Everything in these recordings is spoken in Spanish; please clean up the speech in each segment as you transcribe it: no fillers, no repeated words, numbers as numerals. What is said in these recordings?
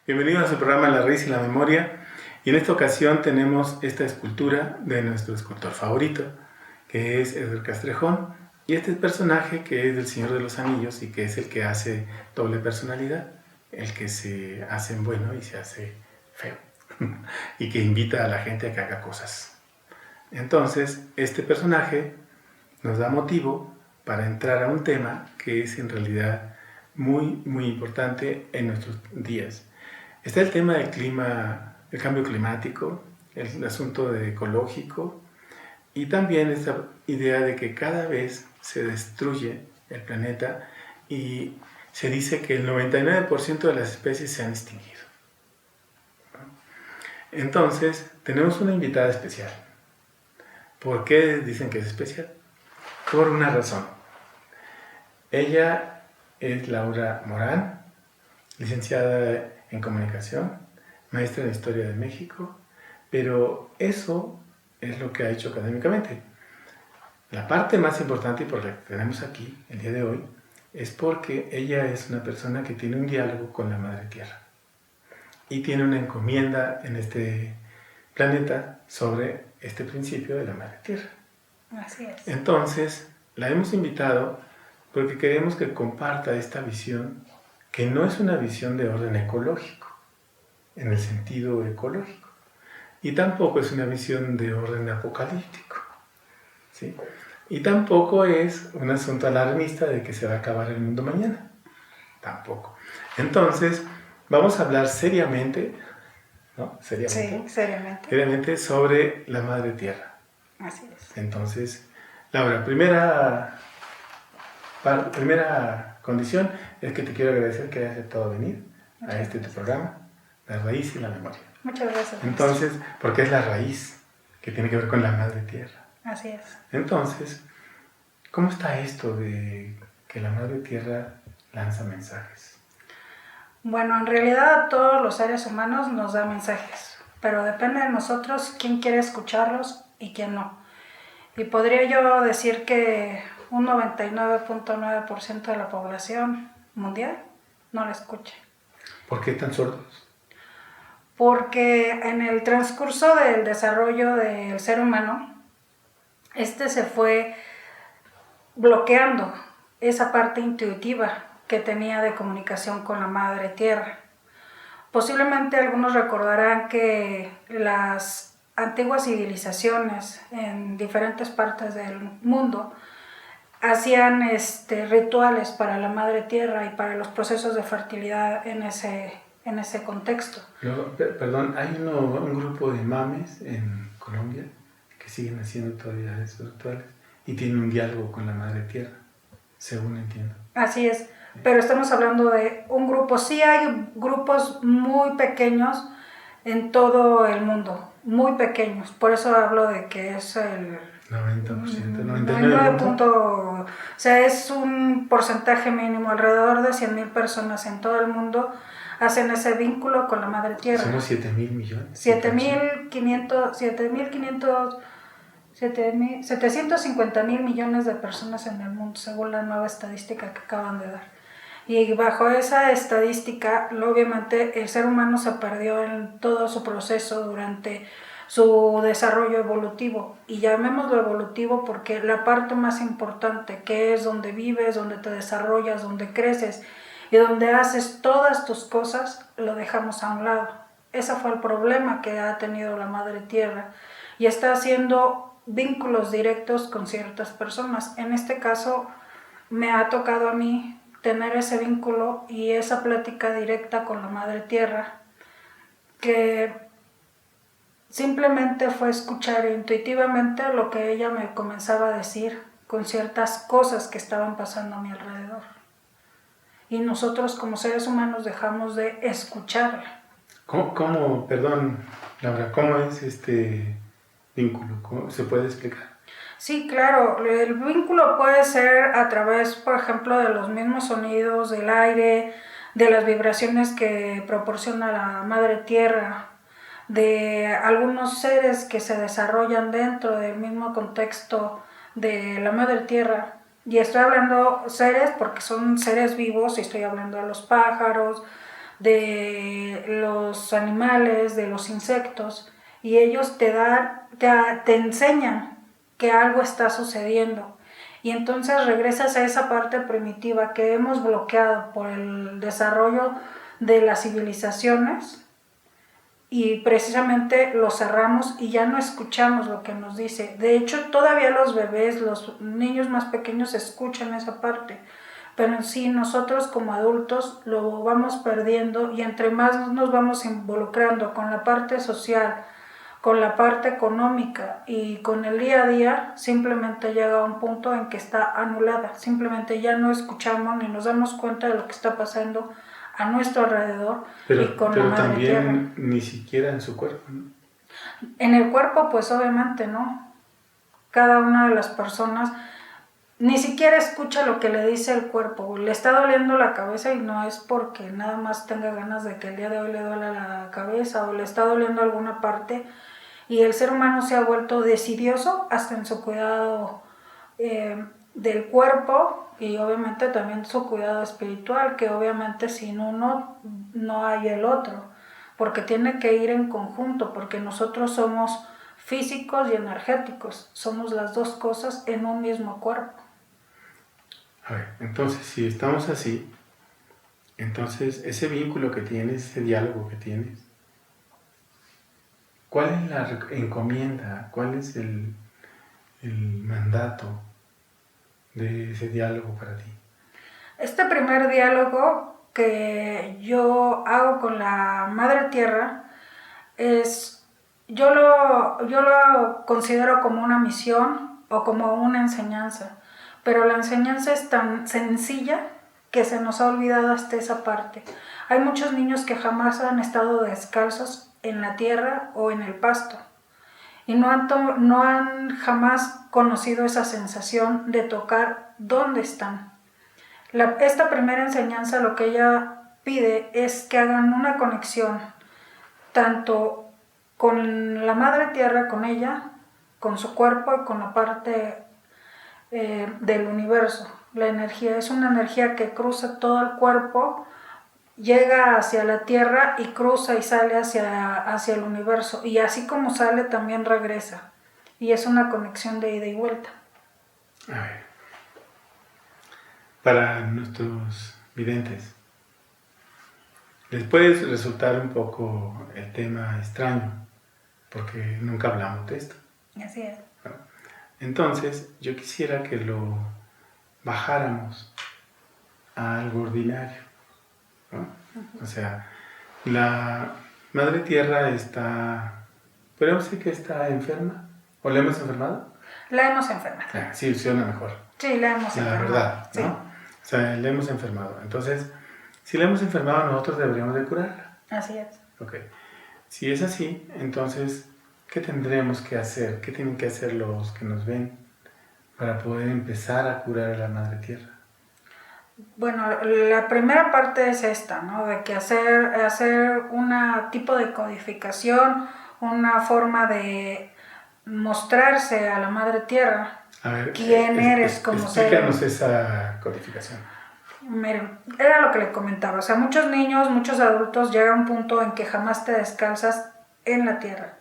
Bienvenidos a su programa La Raíz y la Memoria. Y en esta ocasión tenemos esta escultura de nuestro escultor favorito, que es Edgar Castrejón. Y este personaje que es del Señor de los Anillos y que es el que hace doble personalidad, el que se hace bueno y se hace feo, y que invita a la gente a que haga cosas. Entonces, este personaje nos da motivo para entrar a un tema que es en realidad muy importante en nuestros días. Está el tema del clima, el cambio climático, el asunto de ecológico y también esta idea de que cada vez se destruye el planeta y se dice que el 99% de las especies se han extinguido. Entonces, tenemos una invitada especial. ¿Por qué dicen que es especial? Por una razón. Ella es Laura Morán, licenciada en comunicación, maestra en Historia de México, pero eso es lo que ha hecho académicamente. La parte más importante y por la que tenemos aquí el día de hoy es porque ella es una persona que tiene un diálogo con la Madre Tierra y tiene una encomienda en este planeta sobre este principio de la Madre Tierra. Así es. Entonces, la hemos invitado porque queremos que comparta esta visión, que no es una visión de orden ecológico, en el sentido ecológico, y tampoco es una visión de orden apocalíptico, ¿sí? Y tampoco es un asunto alarmista de que se va a acabar el mundo mañana, tampoco. Entonces, vamos a hablar seriamente, ¿no? Sí, seriamente. Seriamente sobre la Madre Tierra. Así es. Entonces, Laura, primera condición es que te quiero agradecer que hayas aceptado venir a este tu programa, La Raíz y la Memoria. Muchas gracias. Entonces, porque es la raíz que tiene que ver con la Madre Tierra. Así es. Entonces, ¿cómo está esto de que la Madre Tierra lanza mensajes? Bueno, en realidad todos los seres humanos nos dan mensajes, pero depende de nosotros quién quiere escucharlos y quién no. Y podría yo decir que un 99.9% de la población mundial no la escucha. ¿Por qué tan sordos? Porque en el transcurso del desarrollo del ser humano, se fue bloqueando esa parte intuitiva que tenía de comunicación con la Madre Tierra. Posiblemente algunos recordarán que las antiguas civilizaciones en diferentes partes del mundo hacían rituales para la Madre Tierra y para los procesos de fertilidad en ese contexto. Perdón, hay un grupo de mames en Colombia que siguen haciendo todavía esos rituales y tienen un diálogo con la Madre Tierra, según entiendo. Así es, pero estamos hablando de un grupo. Sí hay grupos muy pequeños en todo el mundo, muy pequeños, por eso hablo de que es el 90%, 99%, o sea, es un porcentaje mínimo, alrededor de 100,000 personas en todo el mundo hacen ese vínculo con la Madre Tierra. Somos 7,000 millones. 750,000 millones de personas en el mundo, según la nueva estadística que acaban de dar. Y bajo esa estadística, obviamente, el ser humano se perdió en todo su proceso durante su desarrollo evolutivo. Y llamémoslo evolutivo porque la parte más importante, que es donde vives, donde te desarrollas, donde creces y donde haces todas tus cosas, lo dejamos a un lado. Ese fue el problema que ha tenido la Madre Tierra y está haciendo vínculos directos con ciertas personas. En este caso, me ha tocado a mí tener ese vínculo y esa plática directa con la Madre Tierra, que simplemente fue escuchar intuitivamente lo que ella me comenzaba a decir con ciertas cosas que estaban pasando a mi alrededor. Y nosotros como seres humanos dejamos de escucharla. Perdón, Laura, cómo es este vínculo? ¿Cómo se puede explicar? Sí, claro, el vínculo puede ser a través, por ejemplo, de los mismos sonidos, del aire, de las vibraciones que proporciona la Madre Tierra, de algunos seres que se desarrollan dentro del mismo contexto de la Madre Tierra. Y estoy hablando seres porque son seres vivos, y estoy hablando de los pájaros, de los animales, de los insectos, y ellos te enseñan que algo está sucediendo. Y entonces regresas a esa parte primitiva que hemos bloqueado por el desarrollo de las civilizaciones, y precisamente lo cerramos y ya no escuchamos lo que nos dice. De hecho, todavía los bebés, los niños más pequeños escuchan esa parte, pero en sí nosotros como adultos lo vamos perdiendo, y entre más nos vamos involucrando con la parte social, con la parte económica y con el día a día, simplemente llega a un punto en que está anulada. Simplemente ya no escuchamos ni nos damos cuenta de lo que está pasando a nuestro alrededor y con la madre tierra. Pero también ni siquiera en su cuerpo, ¿no? En el cuerpo, pues obviamente, ¿no? Cada una de las personas ni siquiera escucha lo que le dice el cuerpo. Le está doliendo la cabeza y no es porque nada más tenga ganas de que el día de hoy le duela la cabeza, o le está doliendo alguna parte, y el ser humano se ha vuelto decidioso hasta en su cuidado del cuerpo, y obviamente también su cuidado espiritual, que obviamente sin uno no hay el otro, porque tiene que ir en conjunto, porque nosotros somos físicos y energéticos, somos las dos cosas en un mismo cuerpo. A ver, entonces, si estamos así, entonces ese vínculo que tienes, ese diálogo que tienes, ¿cuál es la encomienda? ¿Cuál es el mandato de ese diálogo para ti? Este primer diálogo que yo hago con la Madre Tierra es, yo lo considero como una misión o como una enseñanza, pero la enseñanza es tan sencilla que se nos ha olvidado hasta esa parte. Hay muchos niños que jamás han estado descalzos en la tierra o en el pasto, y no han jamás conocido esa sensación de tocar dónde están. Esta primera enseñanza lo que ella pide es que hagan una conexión tanto con la Madre Tierra, con ella, con su cuerpo y con la parte del universo. La energía es una energía que cruza todo el cuerpo, llega hacia la Tierra y cruza y sale hacia el universo, y así como sale también regresa, y es una conexión de ida y vuelta. A ver, para nuestros videntes, les puede resultar un poco el tema extraño, porque nunca hablamos de esto. Así es. ¿No? Entonces, yo quisiera que lo bajáramos a algo ordinario, ¿no? O sea, la Madre Tierra está, ¿podemos decir que está enferma? ¿O la hemos enfermado? La hemos enfermado. Ah, sí, suena mejor. Sí, la hemos enfermado. La verdad, ¿no? Sí. O sea, la hemos enfermado. Entonces, si la hemos enfermado, nosotros deberíamos de curarla. Así es. Ok. Si es así, entonces, ¿qué tendremos que hacer? ¿Qué tienen que hacer los que nos ven para poder empezar a curar a la Madre Tierra? Bueno, la primera parte es esta, ¿no? De que hacer una tipo de codificación, una forma de mostrarse a la Madre Tierra. A ver, quién eres como ser. Explícanos esa codificación. Miren, era lo que le comentaba, o sea, muchos niños, muchos adultos llegan a un punto en que jamás te descalzas en la tierra.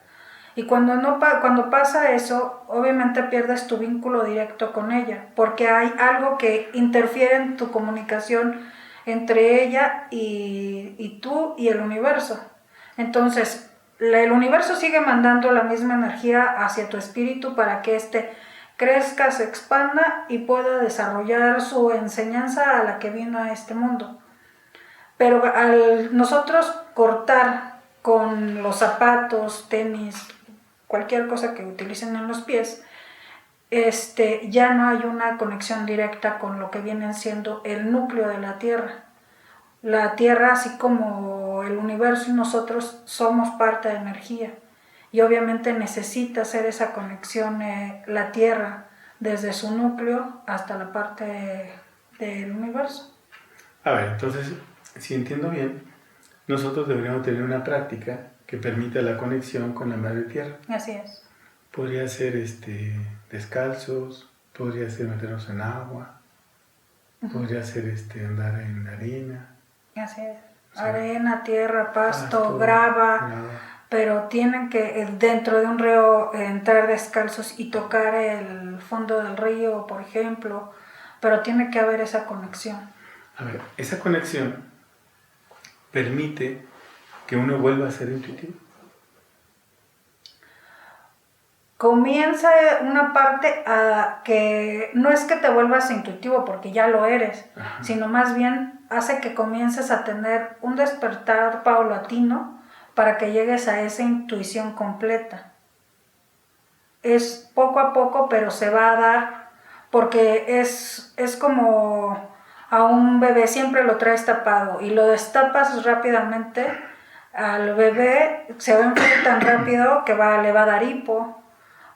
Y cuando pasa eso, obviamente pierdes tu vínculo directo con ella, porque hay algo que interfiere en tu comunicación entre ella y tú y el universo. Entonces, el universo sigue mandando la misma energía hacia tu espíritu para que crezca, se expanda y pueda desarrollar su enseñanza a la que vino a este mundo. Pero al nosotros cortar con los zapatos, tenis, cualquier cosa que utilicen en los pies, ya no hay una conexión directa con lo que viene siendo el núcleo de la Tierra. La Tierra, así como el universo y nosotros, somos parte de energía. Y obviamente necesita hacer esa conexión la Tierra desde su núcleo hasta la parte del universo. A ver, entonces, si entiendo bien, nosotros deberíamos tener una práctica que permita la conexión con la Madre Tierra. Así es. Podría ser descalzos, podría ser meternos en agua, podría ser andar en arena. Así es. Sí. Arena, tierra, pasto, grava, pero tienen que dentro de un río entrar descalzos y tocar el fondo del río, por ejemplo, pero tiene que haber esa conexión. A ver, esa conexión permite que uno vuelva a ser intuitivo. Comienza una parte a que no es que te vuelvas intuitivo porque ya lo eres, Ajá. sino más bien hace que comiences a tener un despertar paulatino para que llegues a esa intuición completa. Es poco a poco, pero se va a dar, porque es como a un bebé siempre lo traes tapado y lo destapas rápidamente, al bebé se va a enfriar tan rápido que le va a dar hipo,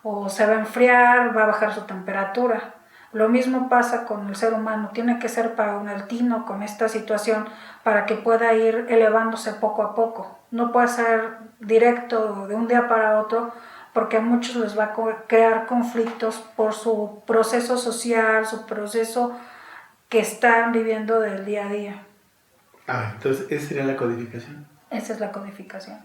o se va a enfriar, va a bajar su temperatura. Lo mismo pasa con el ser humano, tiene que ser paulatino con esta situación para que pueda ir elevándose poco a poco. No puede ser directo de un día para otro, porque a muchos les va a crear conflictos por su proceso social, su proceso que están viviendo del día a día. Ah, entonces esa sería la codificación. Esa es la codificación.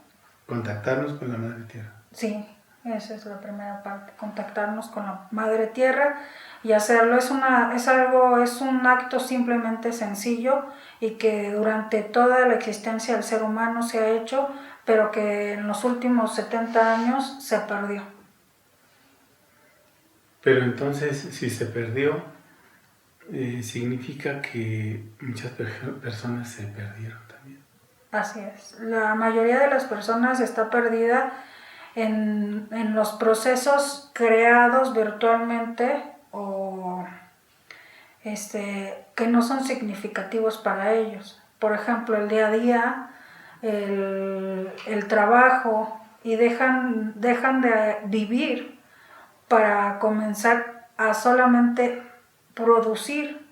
Contactarnos con la Madre Tierra. Sí, esa es la primera parte, contactarnos con la Madre Tierra y hacerlo. Es un acto simplemente sencillo y que durante toda la existencia del ser humano se ha hecho, pero que en los últimos 70 años se perdió. Pero entonces, si se perdió, significa que muchas personas se perdieron también. Así es. La mayoría de las personas está perdida en los procesos creados virtualmente o que no son significativos para ellos. Por ejemplo, el día a día, el trabajo, y dejan de vivir para comenzar a solamente producir,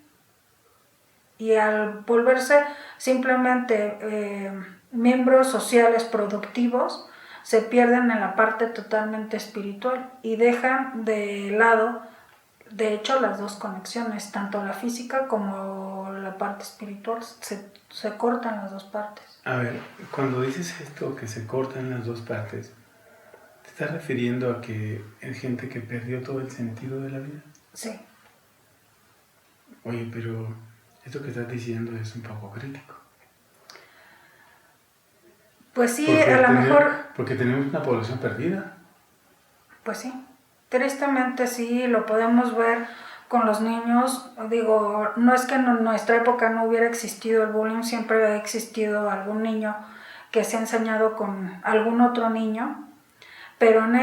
y al volverse simplemente miembros sociales productivos, se pierden en la parte totalmente espiritual y dejan de lado, de hecho, las dos conexiones, tanto la física como la parte espiritual, se cortan las dos partes. A ver, cuando dices esto, que se cortan las dos partes, ¿te estás refiriendo a que hay gente que perdió todo el sentido de la vida? Sí. Oye, pero esto que estás diciendo es un poco crítico. Pues sí, a lo mejor... Porque tenemos una población perdida. Pues sí, tristemente sí, lo podemos ver con los niños. Digo, no es que en nuestra época no hubiera existido el bullying, siempre ha existido algún niño que se ha ensañado con algún otro niño, pero en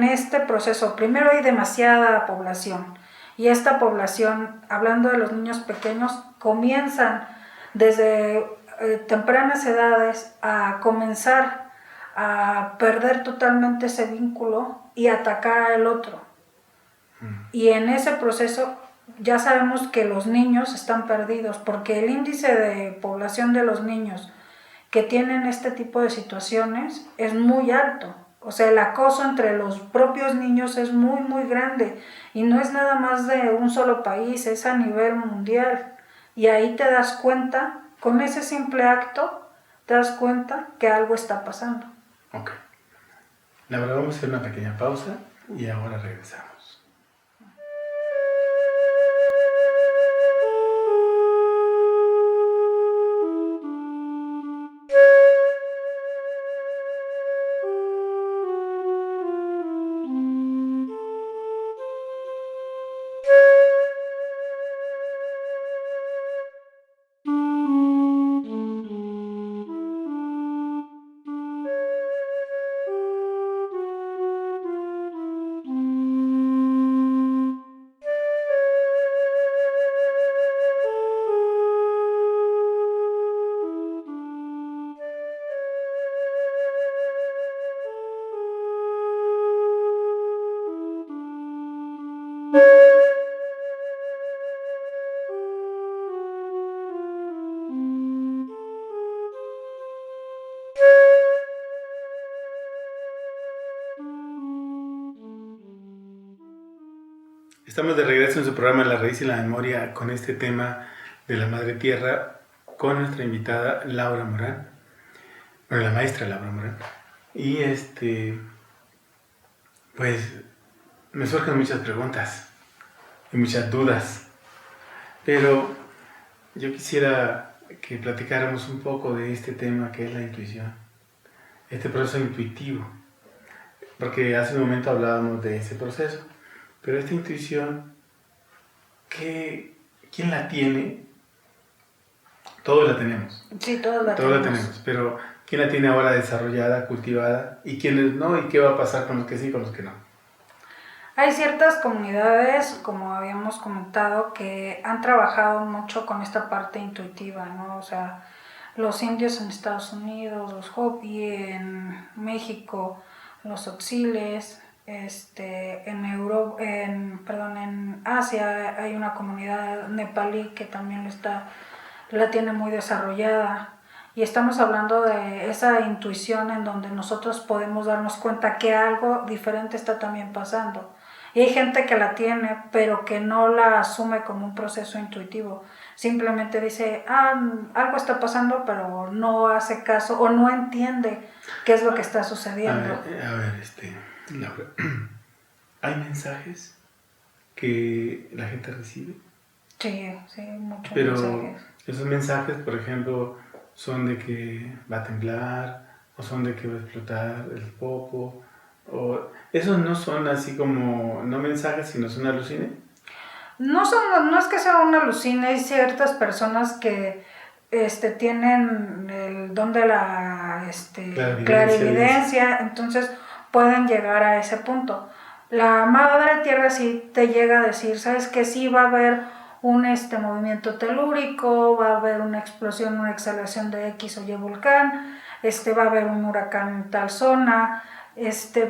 este proceso, primero hay demasiada población, y esta población, hablando de los niños pequeños, comienzan desde tempranas edades a comenzar a perder totalmente ese vínculo y atacar al otro. Y en ese proceso ya sabemos que los niños están perdidos, porque el índice de población de los niños que tienen este tipo de situaciones es muy alto. O sea, el acoso entre los propios niños es muy, muy grande, y no es nada más de un solo país, es a nivel mundial. Y ahí te das cuenta, con ese simple acto, te das cuenta que algo está pasando. Ok. La verdad, vamos a hacer una pequeña pausa y ahora regresamos. Estamos de regreso en su programa La Raíz y la Memoria con este tema de la Madre Tierra. con nuestra invitada Laura Morán, bueno, la maestra Laura Morán. Y pues me surgen muchas preguntas y muchas dudas, pero yo quisiera que platicáramos un poco de este tema que es la intuición, este proceso intuitivo, porque hace un momento hablábamos de ese proceso, pero esta intuición, ¿quién la tiene? Todos la tenemos. Sí, todos la tenemos, pero ¿quién la tiene ahora desarrollada, cultivada? ¿Y quiénes no? ¿Y qué va a pasar con los que sí y con los que no? Hay ciertas comunidades, como habíamos comentado, que han trabajado mucho con esta parte intuitiva, ¿no? O sea, los indios en Estados Unidos, los Hopi en México, los Otziles, en Asia hay una comunidad nepalí que también la tiene muy desarrollada. Y estamos hablando de esa intuición en donde nosotros podemos darnos cuenta que algo diferente está también pasando. Y hay gente que la tiene, pero que no la asume como un proceso intuitivo. Simplemente dice, algo está pasando, pero no hace caso o no entiende qué es lo que está sucediendo. A ver, Laura, ¿hay mensajes que la gente recibe? Sí, muchos pero mensajes. Esos mensajes, por ejemplo, son de que va a temblar, o son de que va a explotar el popo, o esos no son así como, no mensajes, sino son alucines. No es que sea una alucina, hay ciertas personas que tienen el don de la clarividencia, entonces pueden llegar a ese punto. La Madre Tierra sí te llega a decir, ¿sabes qué? Sí va a haber un movimiento telúrico, va a haber una explosión, una exhalación de X o Y volcán, va a haber un huracán en tal zona,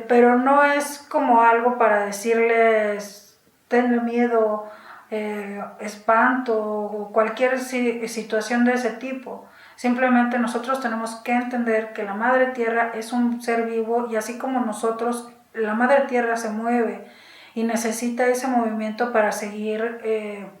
pero no es como algo para decirles, tenle miedo, espanto o cualquier situación de ese tipo. Simplemente nosotros tenemos que entender que la Madre Tierra es un ser vivo y así como nosotros, la Madre Tierra se mueve y necesita ese movimiento para seguir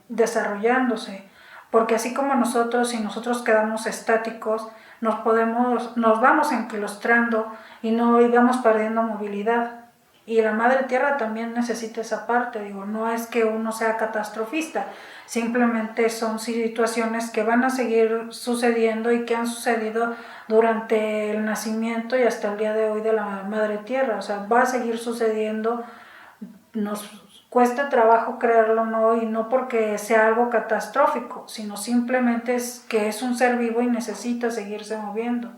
desarrollándose, porque así como nosotros, si nosotros quedamos estáticos, nos vamos enclaustrando y vamos perdiendo movilidad. Y la Madre Tierra también necesita esa parte, no es que uno sea catastrofista, simplemente son situaciones que van a seguir sucediendo y que han sucedido durante el nacimiento y hasta el día de hoy de la Madre Tierra, o sea, va a seguir sucediendo, nos cuesta trabajo creerlo, ¿no? Y no porque sea algo catastrófico, sino simplemente es que es un ser vivo y necesita seguirse moviendo.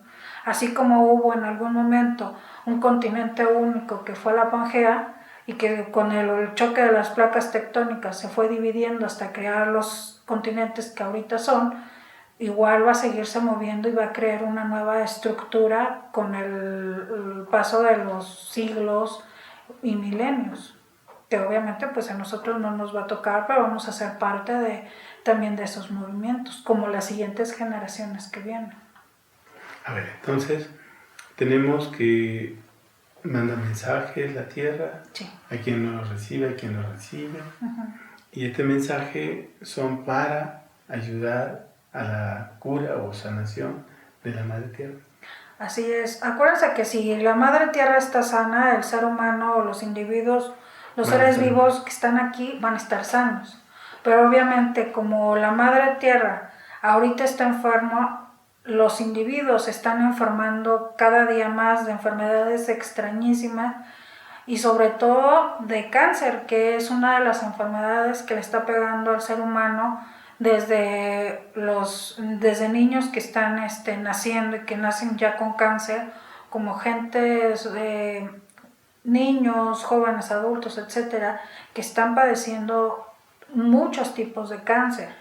Así como hubo en algún momento un continente único que fue la Pangea y que con el choque de las placas tectónicas se fue dividiendo hasta crear los continentes que ahorita son, igual va a seguirse moviendo y va a crear una nueva estructura con el paso de los siglos y milenios, que obviamente pues a nosotros no nos va a tocar, pero vamos a ser parte también de esos movimientos, como las siguientes generaciones que vienen. A ver, entonces tenemos que mandar mensajes la Tierra, sí, a quien no lo recibe, a quien lo recibe, y este mensaje son para ayudar a la cura o sanación de la Madre Tierra. Así es, acuérdense que si la Madre Tierra está sana, el ser humano o los individuos, los seres vivos que están aquí van a estar sanos, pero obviamente como la Madre Tierra ahorita está enferma, los individuos se están enfermando cada día más de enfermedades extrañísimas y sobre todo de cáncer, que es una de las enfermedades que le está pegando al ser humano desde niños que están naciendo y que nacen ya con cáncer, como niños, jóvenes, adultos, etcétera, que están padeciendo muchos tipos de cáncer.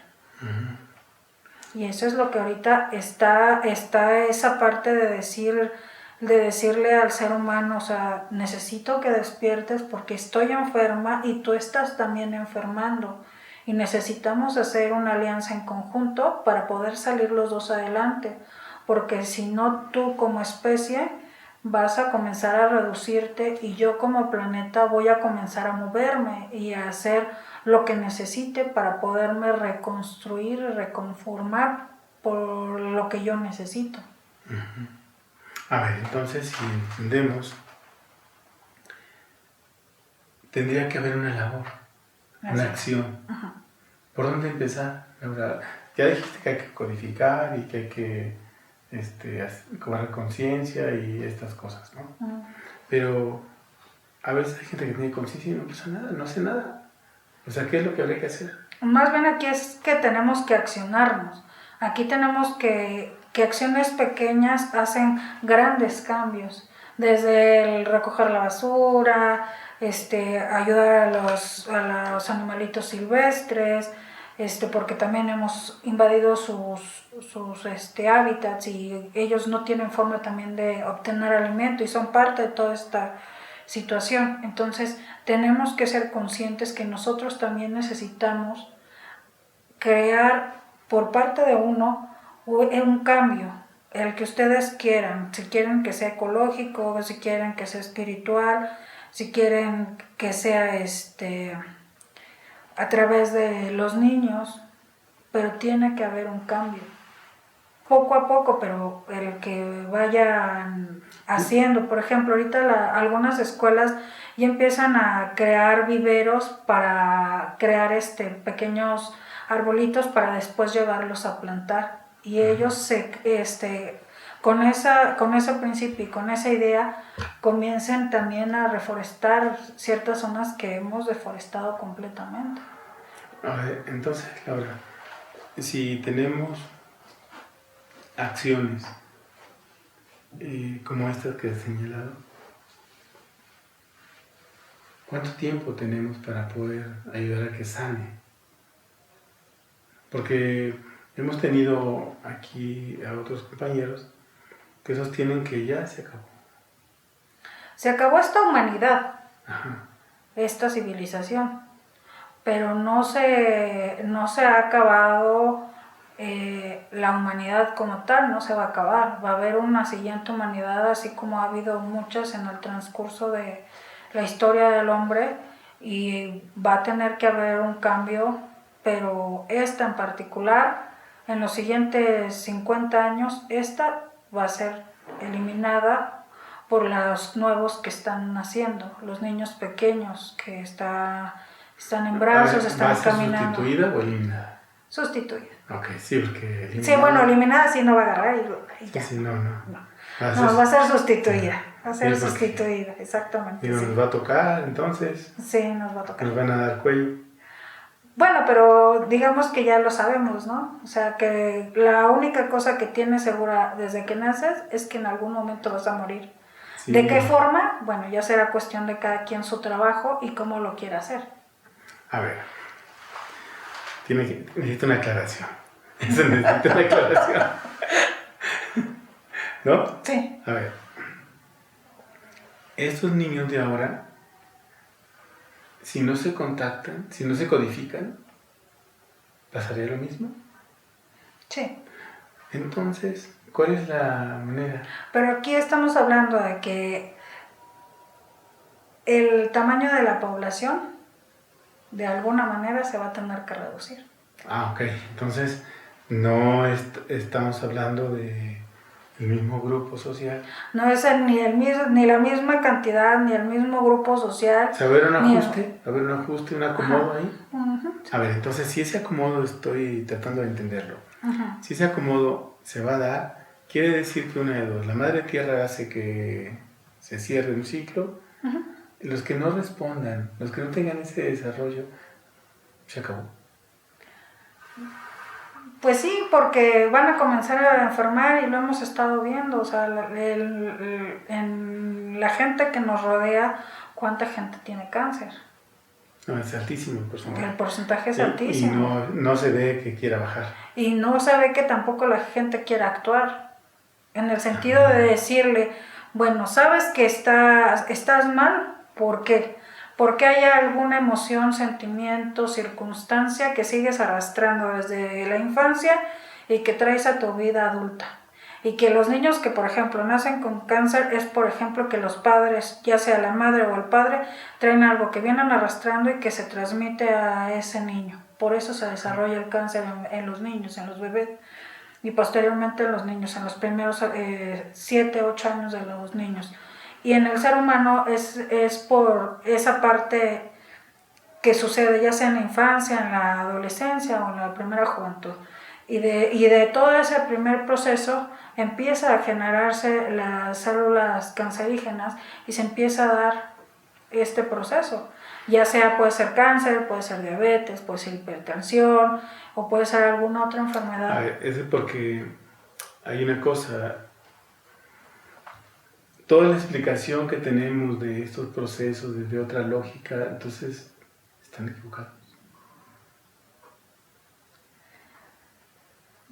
Y eso es lo que ahorita está esa parte de decirle al ser humano, o sea, necesito que despiertes porque estoy enferma y tú estás también enfermando. Y necesitamos hacer una alianza en conjunto para poder salir los dos adelante, porque si no, tú como especie vas a comenzar a reducirte y yo como planeta voy a comenzar a moverme y a hacer lo que necesite para poderme reconstruir y reconformar por lo que yo necesito. A ver, entonces si entendemos, tendría que haber una labor, una acción. Ajá. ¿Por dónde empezar, Laura? Ya dijiste que hay que codificar y que hay que cobrar conciencia y estas cosas, ¿no? Pero a veces hay gente que tiene conciencia y no pasa nada, no hace nada. O sea, ¿qué es lo que habría que hacer? Más bien aquí es que tenemos que accionarnos. Aquí tenemos que acciones pequeñas hacen grandes cambios. Desde el recoger la basura, ayudar a los animalitos silvestres, porque también hemos invadido sus hábitats y ellos no tienen forma también de obtener alimento y son parte de toda esta situación. Entonces tenemos que ser conscientes que nosotros también necesitamos crear por parte de uno un cambio, el que ustedes quieran, si quieren que sea ecológico, si quieren que sea espiritual, si quieren que sea a través de los niños, pero tiene que haber un cambio. Poco a poco, pero el que vayan haciendo, por ejemplo, ahorita algunas escuelas ya empiezan a crear viveros para crear pequeños arbolitos para después llevarlos a plantar y ellos con ese principio y con esa idea comiencen también a reforestar ciertas zonas que hemos deforestado completamente. A ver, entonces, Laura, si tenemos acciones como estas que has señalado, ¿cuánto tiempo tenemos para poder ayudar a que sane? Porque hemos tenido aquí a otros compañeros que sostienen que ya se acabó. Se acabó esta humanidad, Ajá. esta civilización, pero no se ha acabado la humanidad como tal, no se va a acabar. Va a haber una siguiente humanidad, así como ha habido muchas en el transcurso de la historia del hombre, y va a tener que haber un cambio, pero esta en particular, en los siguientes 50 años, esta va a ser eliminada por los nuevos que están naciendo, los niños pequeños que están en brazos, están caminando. ¿Va a ser sustituida o eliminada? Sustituida. Ok, sí, porque eliminada... Sí, bueno, eliminada sí no va a agarrar y ya. Sí, no. Va a ser sustituida. Va a ser sustituida, exactamente. ¿Y nos va a tocar entonces? Sí, nos va a tocar. ¿Nos van a dar cuello? Bueno, pero digamos que ya lo sabemos, ¿no? O sea, que la única cosa que tienes segura desde que naces es que en algún momento vas a morir. Sí. ¿De qué forma? Bueno, ya será cuestión de cada quien su trabajo y cómo lo quiera hacer. A ver, necesito una aclaración. Eso necesita una aclaración. ¿No? Sí. A ver, estos niños de ahora, si no se contactan, si no se codifican, ¿pasaría lo mismo? Sí. Entonces, ¿cuál es la manera? Pero aquí estamos hablando de que el tamaño de la población de alguna manera se va a tener que reducir. Ah, ok. Entonces, no estamos hablando de el mismo grupo social. No es ni la misma cantidad, ni el mismo grupo social. O sea, ¿va a haber un ajuste, un acomodo ahí? Uh-huh. A ver, entonces, si ese acomodo estoy tratando de entenderlo. Uh-huh. Si ese acomodo se va a dar, quiere decir que una de dos. La Madre Tierra hace que se cierre un ciclo. Uh-huh. Los que no respondan, los que no tengan ese desarrollo, se acabó. Pues sí, porque van a comenzar a enfermar y lo hemos estado viendo, o sea, en la gente que nos rodea, ¿cuánta gente tiene cáncer? No, es altísimo el porcentaje. El porcentaje es altísimo. Y no se ve que quiera bajar. Y no se ve que tampoco la gente quiera actuar, en el sentido de decirle, bueno, sabes que estás mal, ¿por qué? Porque hay alguna emoción, sentimiento, circunstancia que sigues arrastrando desde la infancia y que traes a tu vida adulta. Y que los niños que, por ejemplo, nacen con cáncer es, por ejemplo, que los padres, ya sea la madre o el padre, traen algo que vienen arrastrando y que se transmite a ese niño. Por eso se desarrolla el cáncer en los niños, en los bebés. y posteriormente en los niños, en los primeros 7, 8 años de los niños. Y en el ser humano es por esa parte que sucede ya sea en la infancia, en la adolescencia o en la primera juventud. Y de todo ese primer proceso empieza a generarse las células cancerígenas y se empieza a dar este proceso. Ya sea puede ser cáncer, puede ser diabetes, puede ser hipertensión o puede ser alguna otra enfermedad. A ver, es porque hay una cosa, toda la explicación que tenemos de estos procesos desde otra lógica, entonces están equivocados.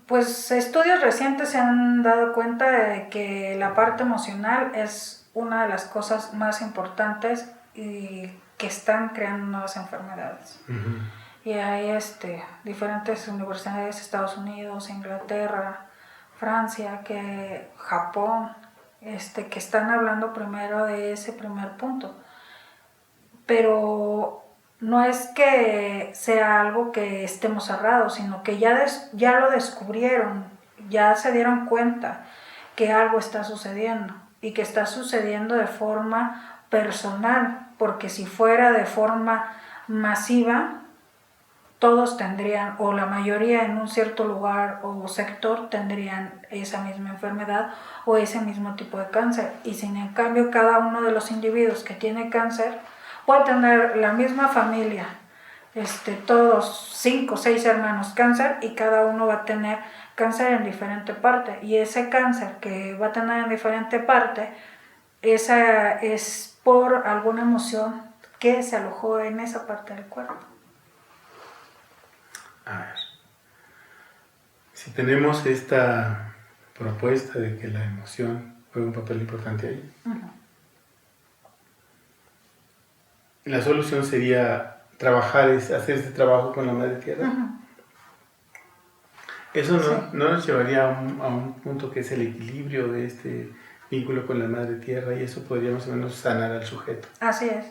Pues estudios recientes se han dado cuenta de que la parte emocional es una de las cosas más importantes y que están creando nuevas enfermedades. Uh-huh. Y hay diferentes universidades de Estados Unidos, Inglaterra, Francia, Japón, que están hablando primero de ese primer punto. Pero no es que sea algo que estemos cerrados, sino que ya lo descubrieron, ya se dieron cuenta que algo está sucediendo y que está sucediendo de forma personal, porque si fuera de forma masiva, todos tendrían, o la mayoría en un cierto lugar o sector tendrían esa misma enfermedad o ese mismo tipo de cáncer. Y sin en cambio cada uno de los individuos que tiene cáncer puede tener la misma familia, todos 5 o 6 hermanos cáncer y cada uno va a tener cáncer en diferente parte. Y ese cáncer que va a tener en diferente parte, esa es por alguna emoción que se alojó en esa parte del cuerpo. A ver, si tenemos esta propuesta de que la emoción juega un papel importante ahí, uh-huh, la solución sería hacer este trabajo con la Madre Tierra. Uh-huh. Eso no nos llevaría a un punto que es el equilibrio de este vínculo con la Madre Tierra, y eso podría más o menos sanar al sujeto. Así es.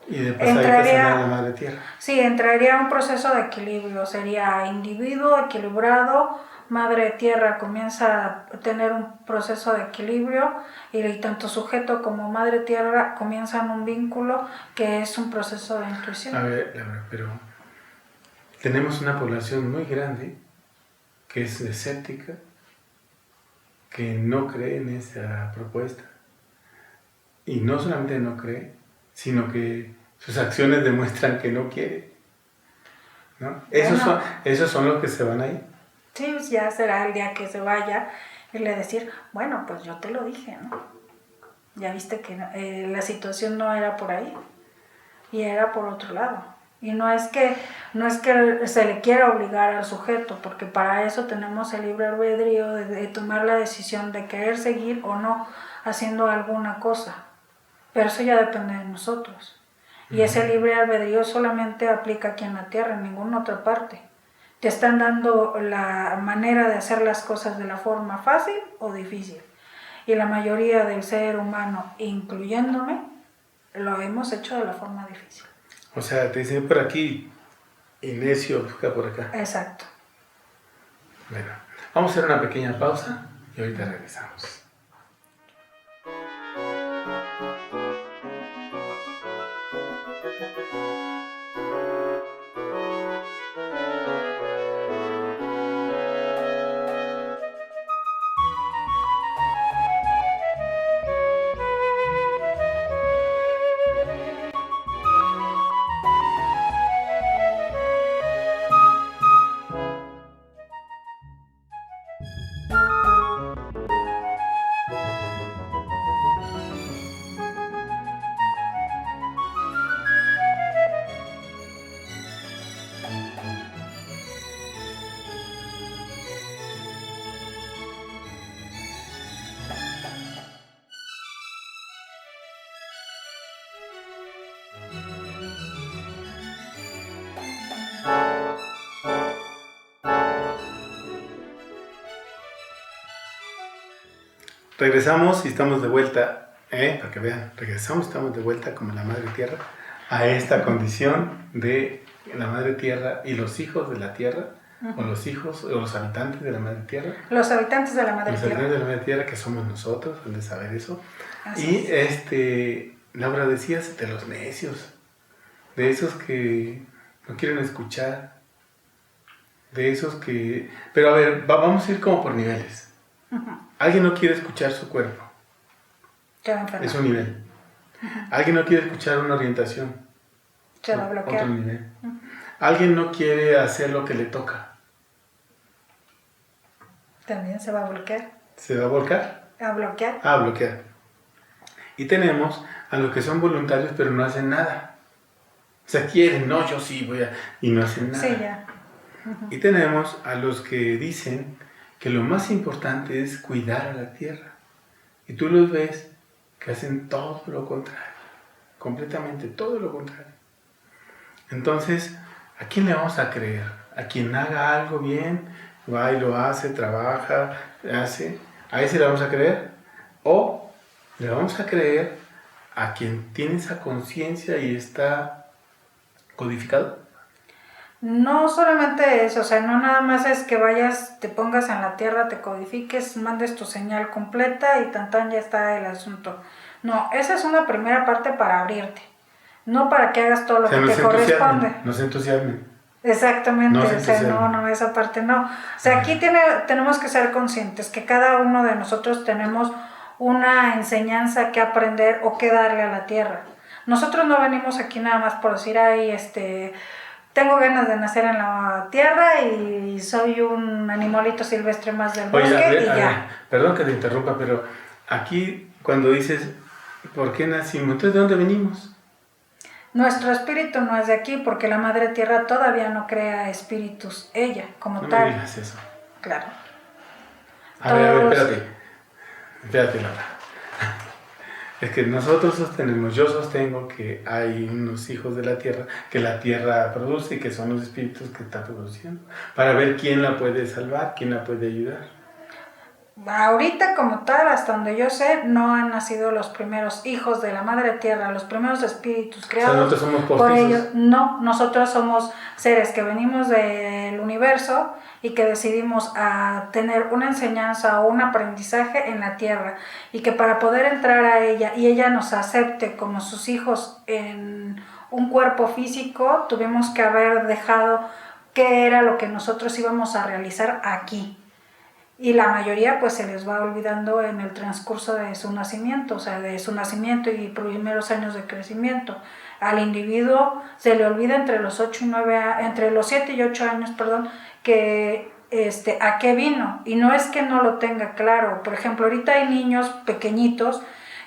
Y de pasar a sanar a la Madre Tierra. Sí, entraría un proceso de equilibrio, sería individuo equilibrado, Madre Tierra comienza a tener un proceso de equilibrio y tanto sujeto como Madre Tierra comienzan un vínculo que es un proceso de intuición. A ver, Laura, pero tenemos una población muy grande que es escéptica, que no cree en esa propuesta. Y no solamente no cree, sino que sus acciones demuestran que no quiere, ¿no? Esos son los que se van a ir. Sí, pues ya será el día que se vaya y le decir, bueno, pues yo te lo dije, ¿no? Ya viste que la situación no era por ahí y era por otro lado. Y no es que se le quiera obligar al sujeto, porque para eso tenemos el libre albedrío de tomar la decisión de querer seguir o no haciendo alguna cosa. Pero eso ya depende de nosotros. Y ese libre albedrío solamente aplica aquí en la Tierra, en ninguna otra parte. Te están dando la manera de hacer las cosas de la forma fácil o difícil. Y la mayoría del ser humano, incluyéndome, lo hemos hecho de la forma difícil. O sea, te dicen por aquí y necio busca por acá. Exacto. Bueno, vamos a hacer una pequeña pausa y ahorita regresamos. Regresamos y estamos de vuelta, para que vean, estamos de vuelta como la Madre Tierra a esta condición de la Madre Tierra y los hijos de la Tierra o los hijos, o los habitantes de la Madre Tierra. Los habitantes de la Madre Los Tierra. habitantes de la Madre Tierra, que somos nosotros, el de saber eso. Así Y Laura, decías de los necios, de esos que no quieren escuchar, de esos que... Pero a ver, vamos a ir como por niveles. Alguien no quiere escuchar su cuerpo. Es un nivel. Alguien no quiere escuchar una orientación. Se va a bloquear. Otro nivel. Alguien no quiere hacer lo que le toca. También se va a bloquear. ¿Se va a volcar? A bloquear. A bloquear. Y tenemos a los que son voluntarios pero no hacen nada. O sea, quieren, no, yo sí voy a... Y no hacen nada. Sí, ya. Y tenemos a los que dicen que lo más importante es cuidar a la tierra. Y tú los ves que hacen todo lo contrario. Completamente todo lo contrario. Entonces, ¿a quién le vamos a creer? ¿A quien haga algo bien? Va y lo hace, trabaja, hace. ¿A ese le vamos a creer? ¿O le vamos a creer a quien tiene esa conciencia y está codificado? No solamente eso, o sea, no nada más es que vayas, te pongas en la tierra, te codifiques, mandes tu señal completa y tan ya está el asunto. No, esa es una primera parte para abrirte, no para que hagas todo lo que te corresponde. No se entusiasmen. Exactamente, o sea, no, esa parte no. O sea, aquí tenemos que ser conscientes que cada uno de nosotros tenemos una enseñanza que aprender o que darle a la tierra. Nosotros no venimos aquí nada más por decir, ay, tengo ganas de nacer en la tierra y soy un animalito silvestre más del bosque y ya. Perdón que te interrumpa, pero aquí cuando dices, ¿por qué nacimos? Entonces, ¿de dónde venimos? Nuestro espíritu no es de aquí porque la Madre Tierra todavía no crea espíritus, ella como tal. No me digas eso. Claro. A ver, espérate, Laura. Es que nosotros sostenemos, yo sostengo que hay unos hijos de la tierra que la tierra produce y que son los espíritus que está produciendo, para ver quién la puede salvar, quién la puede ayudar. Ahorita como tal, hasta donde yo sé, no han nacido los primeros hijos de la Madre Tierra, los primeros espíritus creados. O sea, nosotros somos por postizos. ellos. No, nosotros somos seres que venimos del universo y que decidimos a tener una enseñanza o un aprendizaje en la Tierra y que para poder entrar a ella y ella nos acepte como sus hijos en un cuerpo físico, tuvimos que haber dejado qué era lo que nosotros íbamos a realizar aquí. Y la mayoría pues se les va olvidando en el transcurso de su nacimiento, o sea, de su nacimiento y primeros años de crecimiento. Al individuo se le olvida entre los 7 y 8 años, que a qué vino. Y no es que no lo tenga claro. Por ejemplo, ahorita hay niños pequeñitos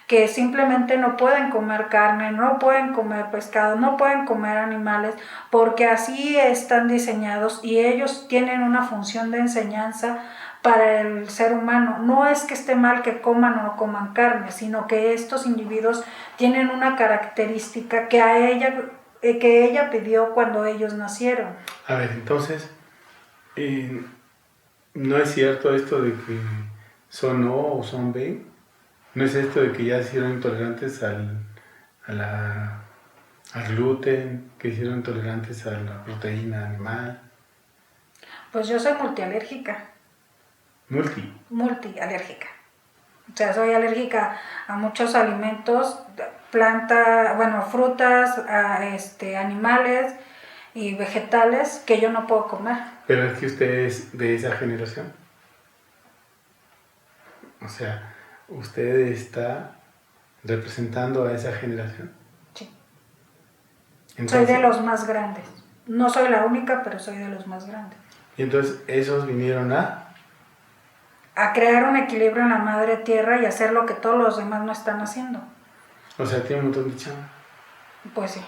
que simplemente no pueden comer carne, no pueden comer pescado, no pueden comer animales, porque así están diseñados y ellos tienen una función de enseñanza para el ser humano. No es que esté mal que coman o no coman carne, sino que estos individuos tienen una característica que ella pidió cuando ellos nacieron. A ver, entonces, ¿no es cierto esto de que son O o son B? ¿No es esto de que ya hicieron intolerantes al gluten, que hicieron intolerantes a la proteína animal? Pues yo soy multialérgica. Multialérgica. O sea, soy alérgica a muchos alimentos, frutas, animales y vegetales que yo no puedo comer. Pero es que usted es de esa generación. O sea, usted está representando a esa generación. Sí. Entonces, soy de los más grandes. No soy la única, pero soy de los más grandes. Y entonces esos vinieron a crear un equilibrio en la Madre Tierra y hacer lo que todos los demás no están haciendo. O sea, tiene un montón de chamba. Pues sí.